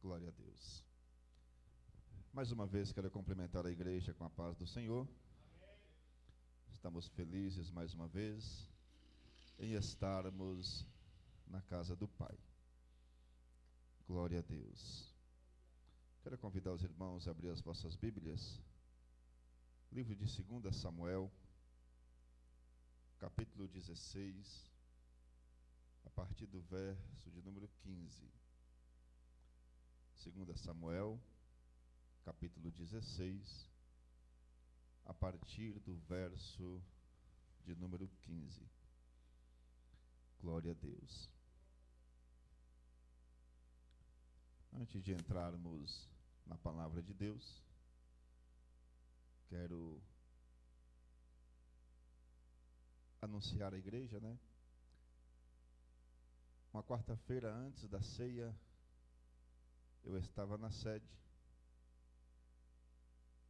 Glória a Deus. Mais uma vez quero cumprimentar a igreja com a paz do Senhor. Estamos felizes mais uma vez em estarmos na casa do Pai. Glória a Deus. Quero convidar os irmãos a abrir as vossas Bíblias. Livro de 2 Samuel, capítulo 16, a partir do verso de número 15. 2 Samuel, capítulo 16, a partir do verso de número 15. Glória a Deus. Antes de entrarmos na palavra de Deus, quero anunciar à igreja, Uma quarta-feira antes da ceia, eu estava na sede.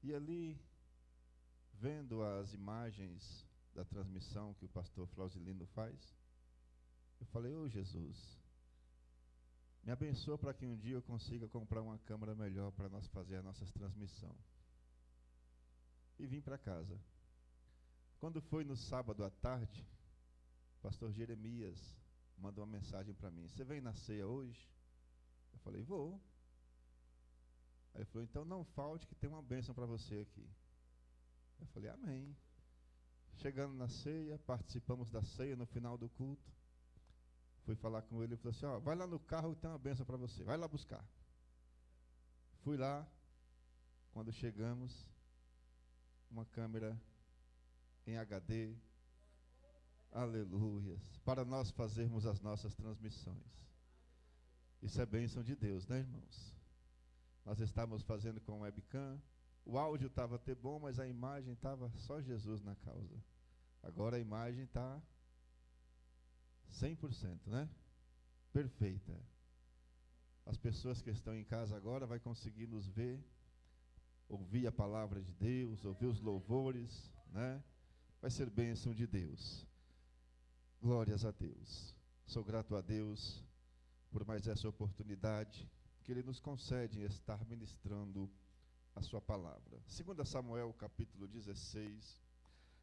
E ali, vendo as imagens da transmissão que o pastor Flausilino faz, eu falei: ô Jesus, me abençoa para que um dia eu consiga comprar uma câmera melhor para nós fazer a nossa transmissão. E vim para casa. Quando foi no sábado à tarde, o pastor Jeremias mandou uma mensagem para mim: você vem na ceia hoje? Eu falei: vou. Aí ele falou: então não falte que tem uma bênção para você aqui. Eu falei: amém. Chegando na ceia, participamos da ceia no final do culto. Fui falar com ele e falou assim: vai lá no carro que tem uma bênção para você, vai lá buscar. Fui lá, quando chegamos, uma câmera em HD, aleluias, para nós fazermos as nossas transmissões. Isso é bênção de Deus, irmãos? Nós estávamos fazendo com webcam, o áudio estava até bom, mas a imagem estava só Jesus na causa. Agora a imagem está 100%, perfeita. As pessoas que estão em casa agora vão conseguir nos ver, ouvir a palavra de Deus, ouvir os louvores, Vai ser bênção de Deus. Glórias a Deus. Sou grato a Deus por mais essa oportunidade que Ele nos concede em estar ministrando a sua palavra. 2 Samuel, capítulo 16,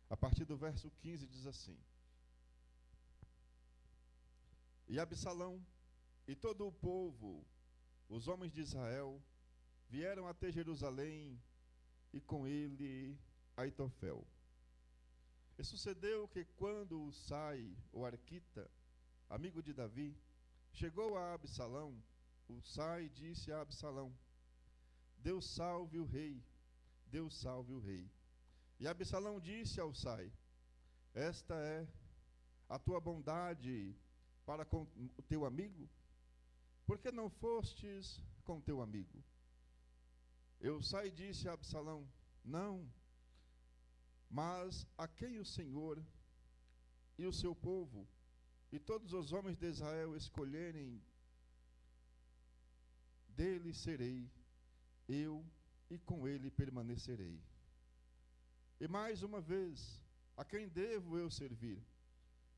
a partir do verso 15, diz assim: E Absalão e todo o povo, os homens de Israel, vieram até Jerusalém, e com ele Aitofel. E sucedeu que quando Usai, o arquita, amigo de Davi, chegou a Absalão, Usai disse a Absalão: Deus salve o rei, Deus salve o rei. E Absalão disse a Usai: esta é a tua bondade para com o teu amigo? Por que não fostes com teu amigo? E Usai disse a Absalão: não, mas a quem o Senhor e o seu povo e todos os homens de Israel escolherem, dele serei eu, e com ele permanecerei. E mais uma vez, a quem devo eu servir?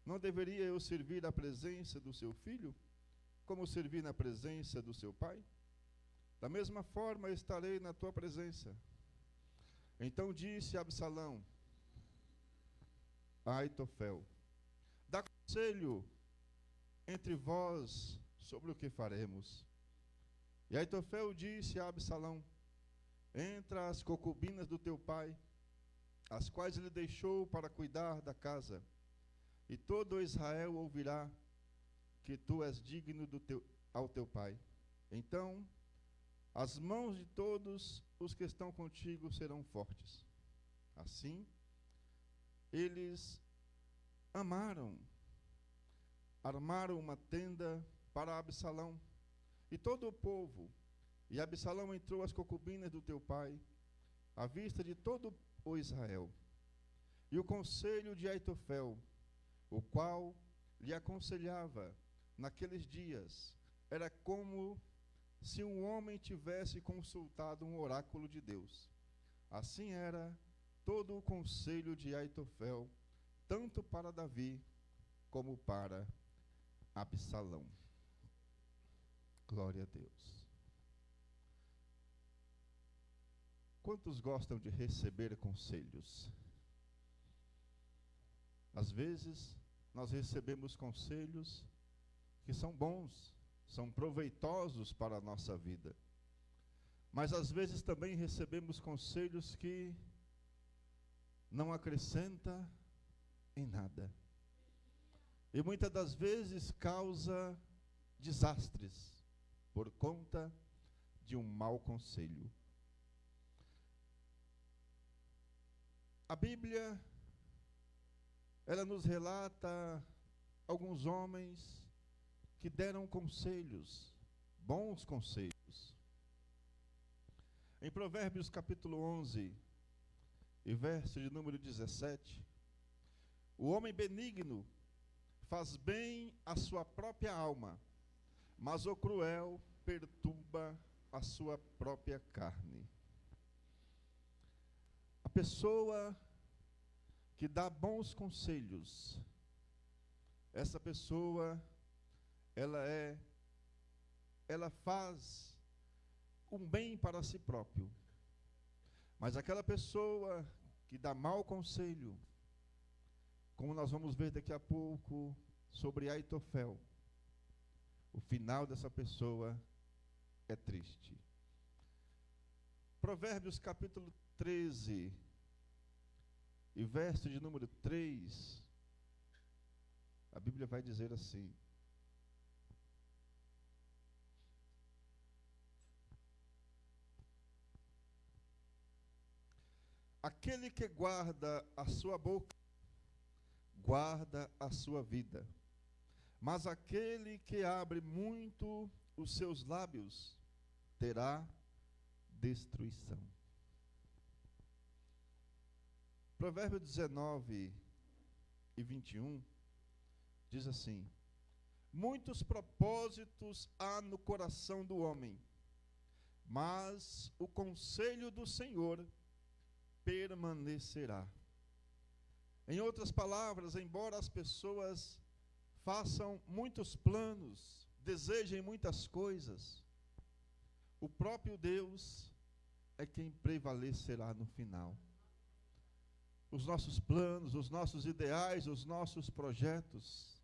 Não deveria eu servir à presença do seu filho, como servi na presença do seu pai? Da mesma forma estarei na tua presença. Então disse Absalão a Aitofel: dá conselho entre vós sobre o que faremos. E Aitofel disse a Absalão: entre as concubinas do teu pai, as quais ele deixou para cuidar da casa, e todo Israel ouvirá que tu és digno ao teu pai. Então as mãos de todos os que estão contigo serão fortes. Assim, eles armaram uma tenda para Absalão e todo o povo, e Absalão entrou às concubinas do teu pai, à vista de todo o Israel. E o conselho de Aitofel, o qual lhe aconselhava naqueles dias, era como se um homem tivesse consultado um oráculo de Deus. Assim era todo o conselho de Aitofel, tanto para Davi como para Absalão. Glória a Deus. Quantos gostam de receber conselhos? Às vezes, nós recebemos conselhos que são bons, são proveitosos para a nossa vida. Mas às vezes também recebemos conselhos que não acrescentam em nada. E muitas das vezes causa desastres por conta de um mau conselho. A Bíblia, ela nos relata alguns homens que deram conselhos, bons conselhos. Em Provérbios capítulo 11, e verso de número 17, o homem benigno faz bem à sua própria alma, mas o cruel perturba a sua própria carne. A pessoa que dá bons conselhos, essa pessoa, ela faz um bem para si próprio. Mas aquela pessoa que dá mau conselho, como nós vamos ver daqui a pouco sobre Aitofel, o final dessa pessoa é triste. Provérbios capítulo 13, e verso de número 3, a Bíblia vai dizer assim: aquele que guarda a sua boca, guarda a sua vida, mas aquele que abre muito os seus lábios, terá destruição. Provérbio 19 e 21 diz assim: muitos propósitos há no coração do homem, mas o conselho do Senhor permanecerá. Em outras palavras, embora as pessoas façam muitos planos, desejem muitas coisas, o próprio Deus é quem prevalecerá no final. Os nossos planos, os nossos ideais, os nossos projetos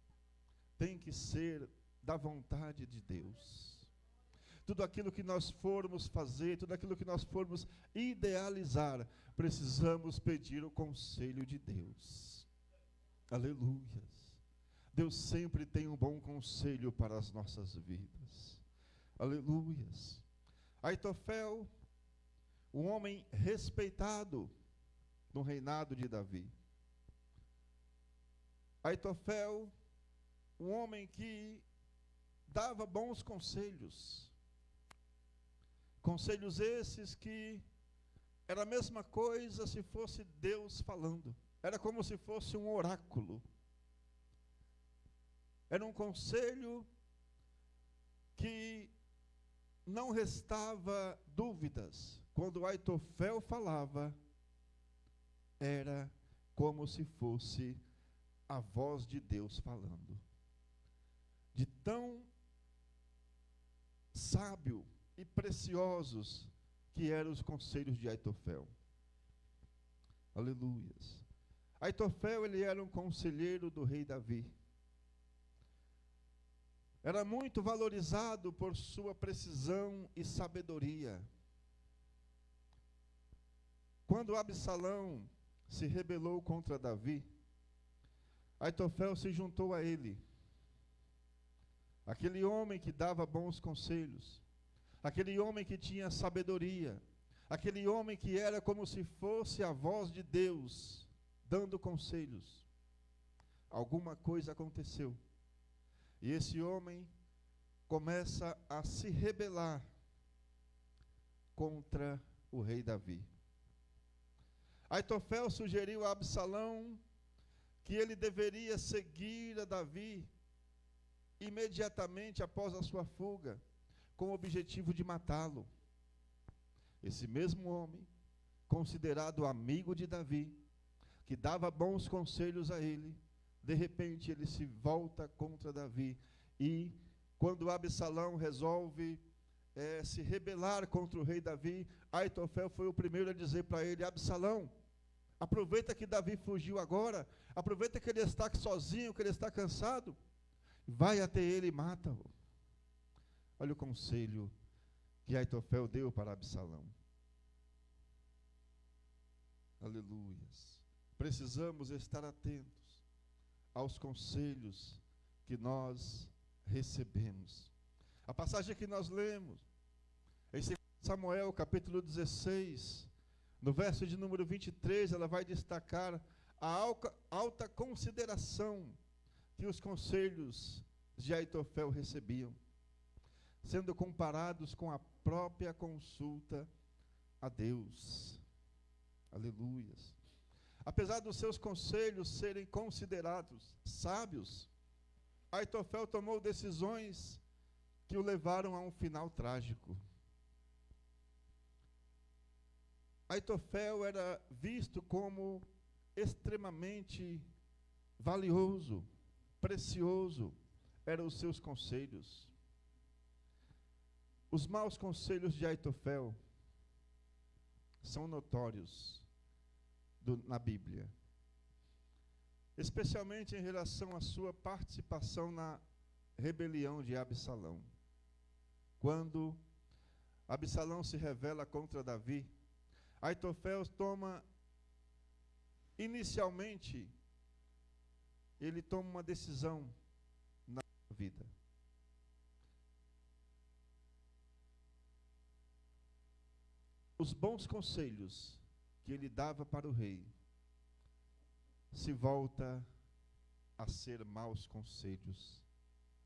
têm que ser da vontade de Deus. Tudo aquilo que nós formos fazer, tudo aquilo que nós formos idealizar, precisamos pedir o conselho de Deus. Aleluias. Deus sempre tem um bom conselho para as nossas vidas. Aleluias. Aitofel, um homem respeitado no reinado de Davi. Aitofel, um homem que dava bons conselhos. Conselhos esses que era a mesma coisa se fosse Deus falando. Era como se fosse um oráculo. Era um conselho que não restava dúvidas. Quando Aitofel falava, era como se fosse a voz de Deus falando. De tão sábio e preciosos que eram os conselhos de Aitofel. Aleluias. Aitofel, ele era um conselheiro do rei Davi. Era muito valorizado por sua precisão e sabedoria. Quando Absalão se rebelou contra Davi, Aitofel se juntou a ele. Aquele homem que dava bons conselhos, aquele homem que tinha sabedoria, aquele homem que era como se fosse a voz de Deus, dando conselhos. Alguma coisa aconteceu. E esse homem começa a se rebelar contra o rei Davi. Aitofel sugeriu a Absalão que ele deveria seguir a Davi imediatamente após a sua fuga, com o objetivo de matá-lo. Esse mesmo homem, considerado amigo de Davi, que dava bons conselhos a ele, de repente ele se volta contra Davi. E quando Absalão resolve se rebelar contra o rei Davi, Aitofel foi o primeiro a dizer para ele: Absalão, aproveita que Davi fugiu agora, aproveita que ele está sozinho, que ele está cansado, vai até ele e mata-o. Olha o conselho que Aitofel deu para Absalão. Aleluias. Precisamos estar atentos aos conselhos que nós recebemos. A passagem que nós lemos em 2 Samuel, capítulo 16, no verso de número 23, ela vai destacar a alta consideração que os conselhos de Aitofel recebiam, sendo comparados com a própria consulta a Deus. Aleluias. Apesar dos seus conselhos serem considerados sábios, Aitofel tomou decisões que o levaram a um final trágico. Aitofel era visto como extremamente valioso, precioso, eram os seus conselhos. Os maus conselhos de Aitofel são notórios na Bíblia, especialmente em relação à sua participação na rebelião de Absalão. Quando Absalão se rebela contra Davi, Aitofel toma, inicialmente, ele toma uma decisão na vida. Os bons conselhos que ele dava para o rei se volta a ser maus conselhos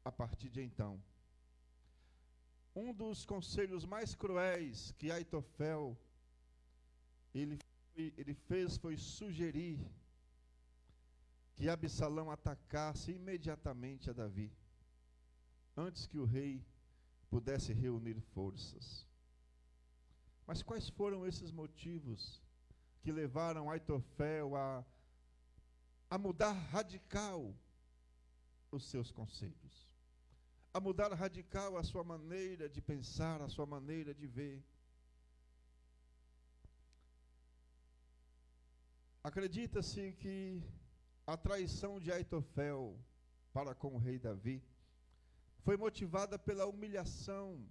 a partir de então. Um dos conselhos mais cruéis que Aitofel ele fez foi sugerir que Absalão atacasse imediatamente a Davi, antes que o rei pudesse reunir forças. Mas quais foram esses motivos que levaram Aitofel a mudar radical os seus conselhos? A mudar radical a sua maneira de pensar, a sua maneira de ver? Acredita-se que a traição de Aitofel para com o rei Davi foi motivada pela humilhação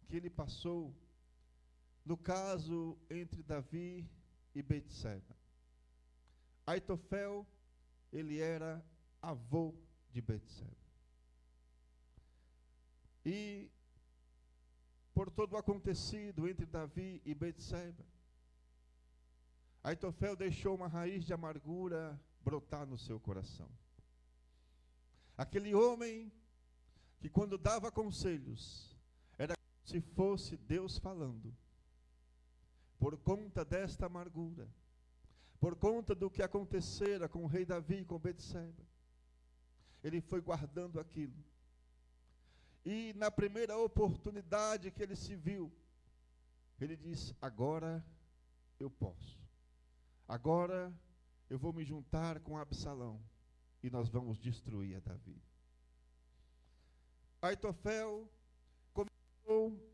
que ele passou no caso entre Davi e Betseba. Aitofel, ele era avô de Betseba. E por todo o acontecido entre Davi e Betseba, Aitofel deixou uma raiz de amargura brotar no seu coração. Aquele homem que quando dava conselhos, era como se fosse Deus falando. Por conta desta amargura, por conta do que acontecera com o rei Davi e com Betseba, ele foi guardando aquilo. E na primeira oportunidade que ele se viu, ele disse: agora eu posso. Agora eu vou me juntar com Absalão e nós vamos destruir a Davi. Aitofel começou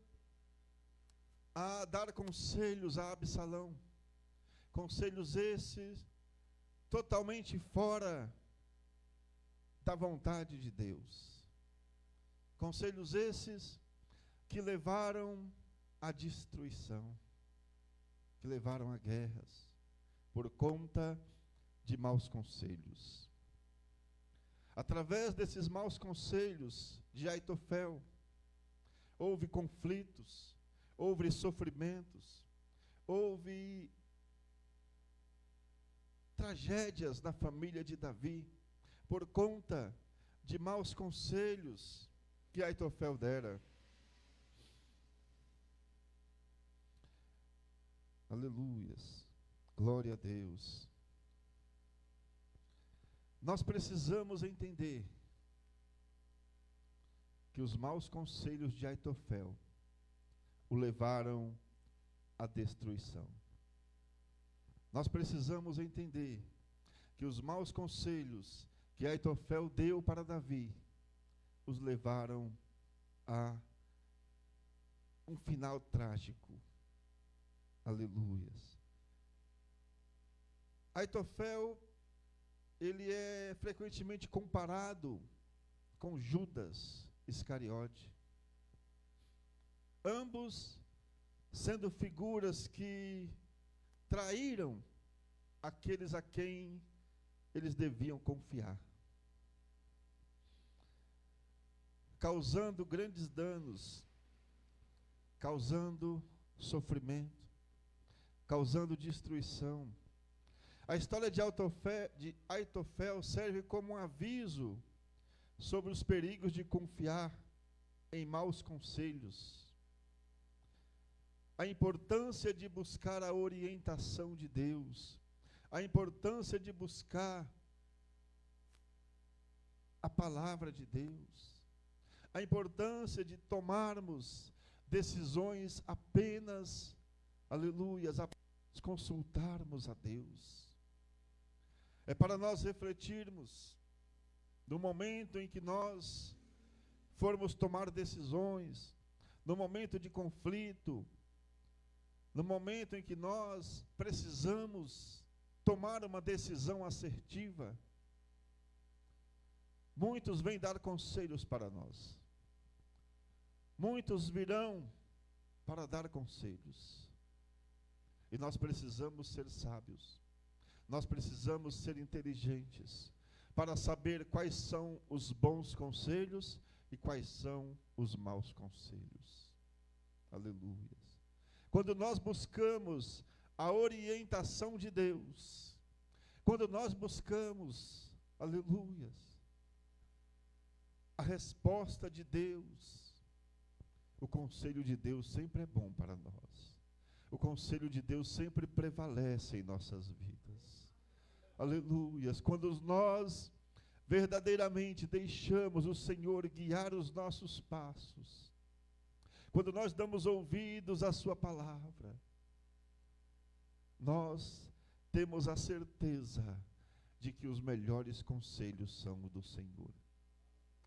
a dar conselhos a Absalão, conselhos esses totalmente fora da vontade de Deus, conselhos esses que levaram à destruição, que levaram a guerras, por conta de maus conselhos. Através desses maus conselhos de Aitofel, houve conflitos, houve sofrimentos, houve tragédias na família de Davi, por conta de maus conselhos que Aitofel dera. Aleluias, glória a Deus. Nós precisamos entender que os maus conselhos de Aitofel o levaram à destruição. Nós precisamos entender que os maus conselhos que Aitofel deu para Davi os levaram à um final trágico. Aleluias. Aitofel, ele é frequentemente comparado com Judas Iscariote. Ambos sendo figuras que traíram aqueles a quem eles deviam confiar, causando grandes danos, causando sofrimento, causando destruição. A história de Aitofel serve como um aviso sobre os perigos de confiar em maus conselhos, a importância de buscar a orientação de Deus, a importância de buscar a palavra de Deus, a importância de tomarmos decisões apenas, aleluias, apenas consultarmos a Deus. É para nós refletirmos no momento em que nós formos tomar decisões, no momento de conflito, no momento em que nós precisamos tomar uma decisão assertiva. Muitos vêm dar conselhos para nós. Muitos virão para dar conselhos. E nós precisamos ser sábios. Nós precisamos ser inteligentes para saber quais são os bons conselhos e quais são os maus conselhos. Aleluia. Quando nós buscamos a orientação de Deus, quando nós buscamos, aleluias, a resposta de Deus, o conselho de Deus sempre é bom para nós. O conselho de Deus sempre prevalece em nossas vidas. Aleluias. Quando nós verdadeiramente deixamos o Senhor guiar os nossos passos, quando nós damos ouvidos à sua palavra, nós temos a certeza de que os melhores conselhos são do Senhor.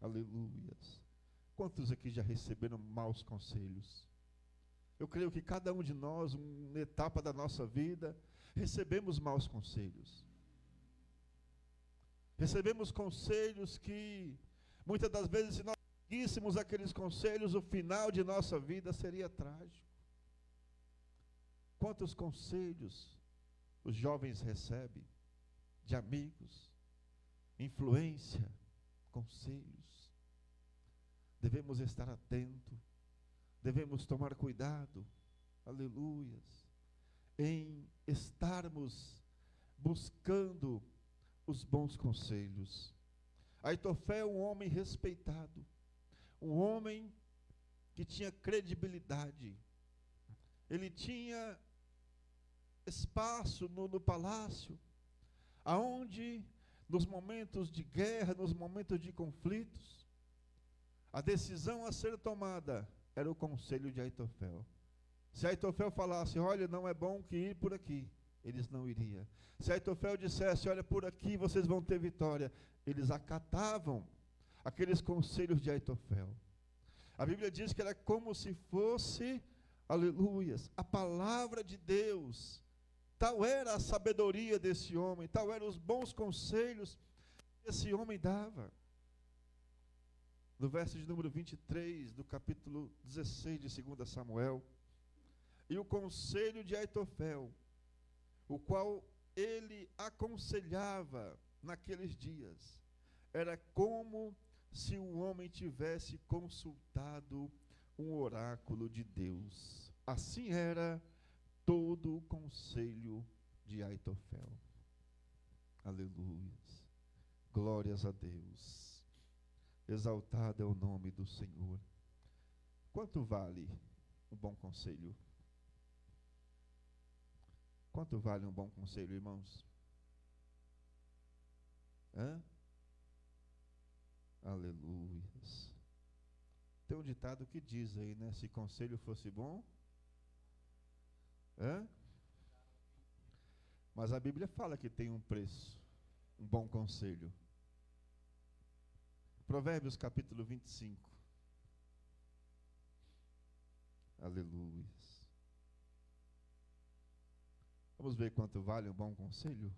Aleluias. Quantos aqui já receberam maus conselhos? Eu creio que cada um de nós, uma etapa da nossa vida, recebemos maus conselhos. Recebemos conselhos que, muitas das vezes, se nós seguíssemos aqueles conselhos, o final de nossa vida seria trágico. Quantos conselhos os jovens recebem de amigos, influência, conselhos. Devemos estar atentos, devemos tomar cuidado, aleluias, em estarmos buscando os bons conselhos. Aitofel é um homem respeitado, um homem que tinha credibilidade, ele tinha espaço no palácio, aonde nos momentos de guerra, nos momentos de conflitos, a decisão a ser tomada era o conselho de Aitofel. Se Aitofel falasse, olha, não é bom que ir por aqui, eles não iriam. Se Aitofel dissesse, olha, por aqui vocês vão ter vitória, eles acatavam aqueles conselhos de Aitofel. A Bíblia diz que era como se fosse, aleluias, a palavra de Deus. Tal era a sabedoria desse homem, tal eram os bons conselhos que esse homem dava. No verso de número 23, do capítulo 16 de 2 Samuel, e o conselho de Aitofel, o qual ele aconselhava naqueles dias, era como se o homem tivesse consultado um oráculo de Deus. Assim era todo o conselho de Aitofel. Aleluia. Glórias a Deus. Exaltado é o nome do Senhor. Quanto vale um bom conselho? Quanto vale um bom conselho, irmãos? Aleluias. Tem um ditado que diz aí, né? Se conselho fosse bom, mas a Bíblia fala que tem um preço, um bom conselho. Provérbios capítulo 25. Aleluia. Vamos ver quanto vale um bom conselho?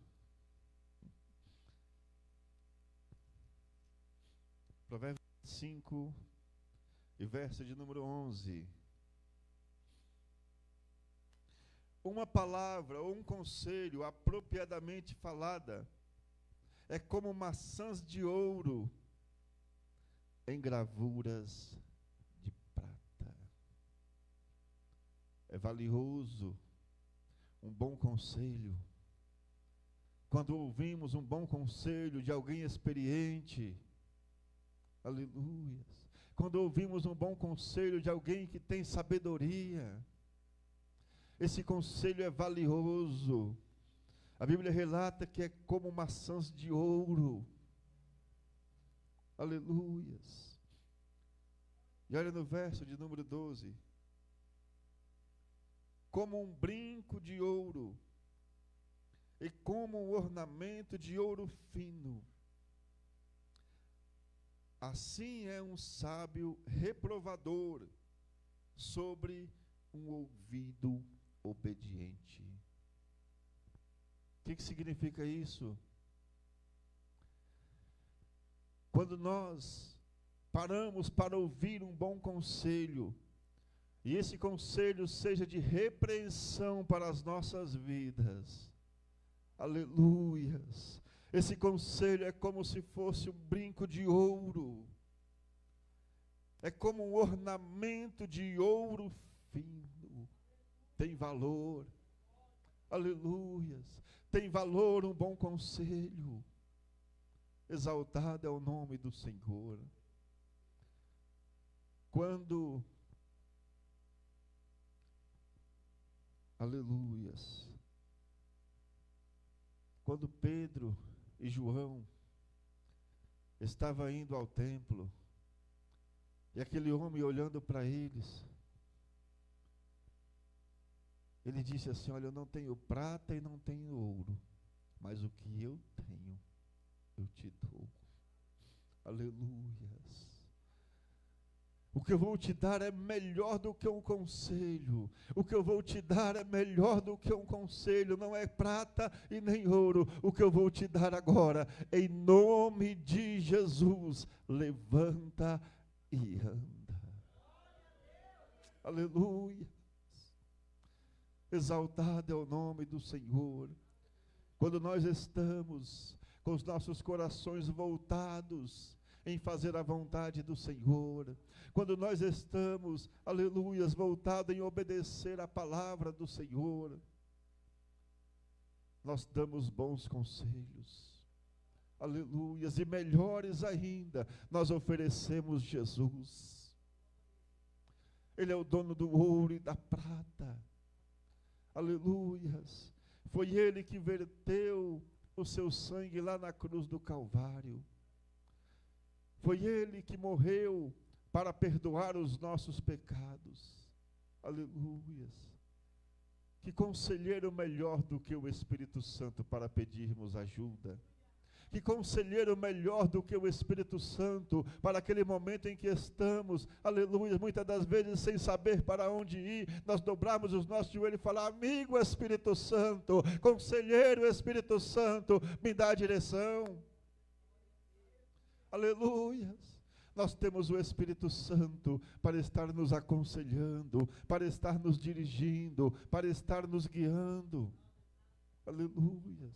Provérbios 5 e verso de número 11. Uma palavra ou um conselho apropriadamente falada é como maçãs de ouro em gravuras de prata. É valioso um bom conselho. Quando ouvimos um bom conselho de alguém experiente, aleluia. Quando ouvimos um bom conselho de alguém que tem sabedoria, esse conselho é valioso. A Bíblia relata que é como maçãs de ouro. Aleluias. E olha no verso de número 12. Como um brinco de ouro e como um ornamento de ouro fino. Assim é um sábio reprovador sobre um ouvido obediente. O que significa isso? Quando nós paramos para ouvir um bom conselho, e esse conselho seja de repreensão para as nossas vidas, aleluias, esse conselho é como se fosse um brinco de ouro, é como um ornamento de ouro fino, tem valor, aleluias, tem valor um bom conselho, exaltado é o nome do Senhor. Quando, aleluias, quando Pedro e João estavam indo ao templo, e aquele homem olhando para eles, ele disse assim: olha, eu não tenho prata e não tenho ouro, mas o que eu tenho, eu te dou. Aleluias. O que eu vou te dar é melhor do que um conselho. O que eu vou te dar é melhor do que um conselho. Não é prata e nem ouro. O que eu vou te dar agora, em nome de Jesus, levanta e anda. Aleluia. Exaltado é o nome do Senhor. Quando nós estamos com os nossos corações voltados em fazer a vontade do Senhor, quando nós estamos, aleluias, voltados em obedecer a palavra do Senhor, nós damos bons conselhos, aleluias, e melhores ainda, nós oferecemos Jesus. Ele é o dono do ouro e da prata, aleluias. Foi Ele que verteu o seu sangue lá na cruz do Calvário. Foi Ele que morreu para perdoar os nossos pecados. Aleluias. Que conselheiro melhor do que o Espírito Santo para pedirmos ajuda. Que conselheiro melhor do que o Espírito Santo para aquele momento em que estamos, aleluia, muitas das vezes sem saber para onde ir, nós dobramos os nossos joelhos e falar: amigo Espírito Santo, conselheiro Espírito Santo, me dá a direção. Aleluia. Nós temos o Espírito Santo para estar nos aconselhando, para estar nos dirigindo, para estar nos guiando. Aleluia.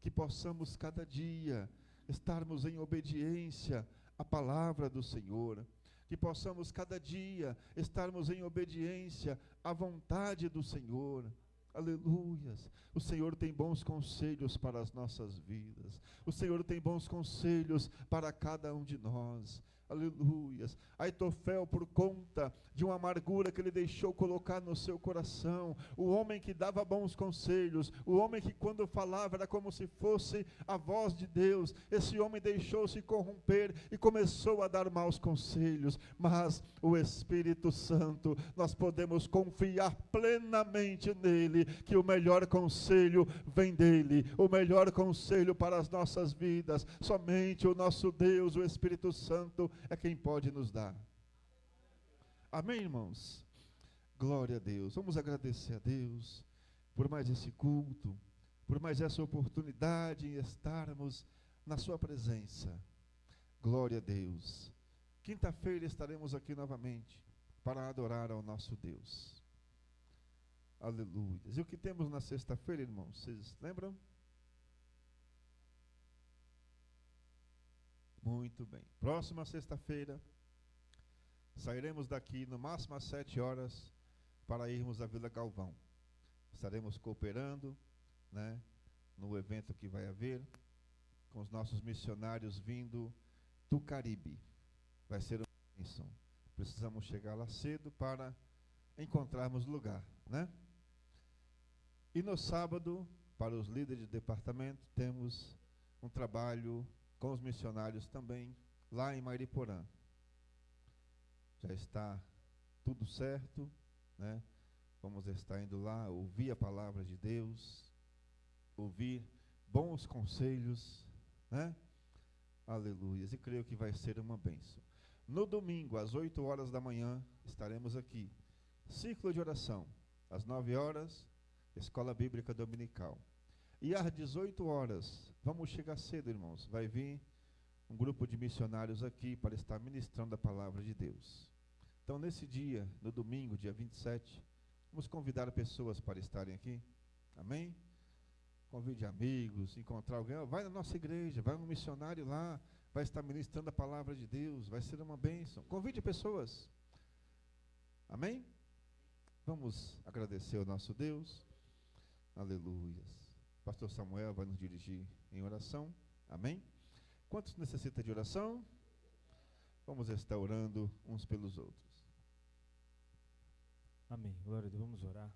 Que possamos cada dia estarmos em obediência à palavra do Senhor. Que possamos cada dia estarmos em obediência à vontade do Senhor. Aleluias. O Senhor tem bons conselhos para as nossas vidas. O Senhor tem bons conselhos para cada um de nós. Aleluias. Aitofel, por conta de uma amargura que ele deixou colocar no seu coração, o homem que dava bons conselhos, o homem que quando falava era como se fosse a voz de Deus, esse homem deixou-se corromper e começou a dar maus conselhos. Mas o Espírito Santo, nós podemos confiar plenamente nele, que o melhor conselho vem dele, o melhor conselho para as nossas vidas, somente o nosso Deus, o Espírito Santo, é quem pode nos dar. Amém, irmãos? Glória a Deus. Vamos agradecer a Deus por mais esse culto, por mais essa oportunidade em estarmos na sua presença. Glória a Deus. Quinta-feira estaremos aqui novamente para adorar ao nosso Deus. Aleluia. E o que temos na sexta-feira, irmãos? Vocês lembram? Muito bem. Próxima sexta-feira, sairemos daqui no máximo às 7 horas para irmos à Vila Galvão. Estaremos cooperando, né, no evento que vai haver, com os nossos missionários vindo do Caribe. Vai ser uma bênção. Precisamos chegar lá cedo para encontrarmos lugar, né? E no sábado, para os líderes de departamento, temos um trabalho com os missionários também, lá em Mariporã. Já está tudo certo, né? Vamos estar indo lá, ouvir a palavra de Deus, ouvir bons conselhos, né? Aleluia. E creio que vai ser uma bênção. No domingo, às 8 horas da manhã, estaremos aqui. Círculo de oração. Às 9 horas, Escola Bíblica Dominical. E às 18 horas, vamos chegar cedo, irmãos. Vai vir um grupo de missionários aqui para estar ministrando a palavra de Deus. Então, nesse dia, no domingo, dia 27, vamos convidar pessoas para estarem aqui. Amém? Convide amigos, encontrar alguém. Vai na nossa igreja, vai um missionário lá, vai estar ministrando a palavra de Deus, vai ser uma bênção. Convide pessoas. Amém? Vamos agradecer ao nosso Deus. Aleluia. Pastor Samuel vai nos dirigir em oração. Amém? Quantos necessitam de oração? Vamos estar orando uns pelos outros. Amém. Glória a Deus. Vamos orar,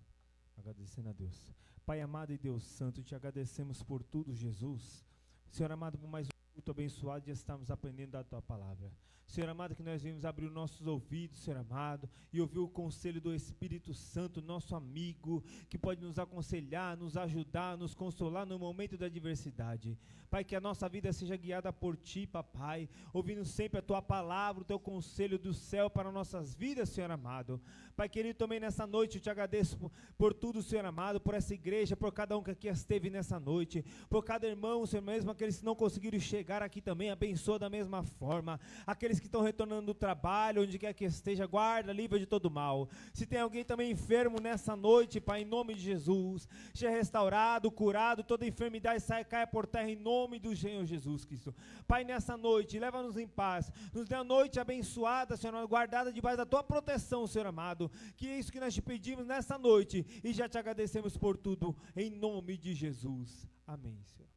agradecendo a Deus. Pai amado e Deus santo, te agradecemos por tudo, Jesus. Senhor amado, por mais um culto abençoado de estarmos aprendendo da tua palavra. Senhor amado, que nós venhamos abrir os nossos ouvidos, Senhor amado, e ouvir o conselho do Espírito Santo, nosso amigo, que pode nos aconselhar, nos ajudar, nos consolar no momento da adversidade. Pai, que a nossa vida seja guiada por Ti, papai, ouvindo sempre a Tua palavra, o Teu conselho do céu para nossas vidas, Senhor amado. Pai querido, também nessa noite eu te agradeço por tudo, Senhor amado, por essa igreja, por cada um que aqui esteve nessa noite, por cada irmão, Senhor, mesmo aqueles que não conseguiram chegar aqui também, abençoa da mesma forma, aqueles que estão retornando do trabalho, onde quer que esteja, guarda, livra de todo mal. Se tem alguém também enfermo nessa noite, Pai, em nome de Jesus, seja restaurado, curado, toda enfermidade caia por terra em nome do Senhor Jesus Cristo. Pai, nessa noite, leva-nos em paz, nos dê a noite abençoada, Senhor, guardada debaixo da Tua proteção, Senhor amado, que é isso que nós te pedimos nessa noite, e já te agradecemos por tudo, em nome de Jesus. Amém, Senhor.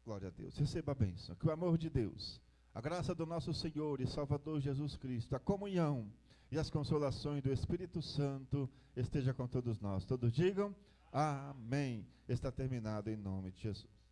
Glória a Deus. Receba a bênção. Que o amor de Deus, a graça do nosso Senhor e Salvador Jesus Cristo, a comunhão e as consolações do Espírito Santo esteja com todos nós. Todos digam amém. Está terminado em nome de Jesus.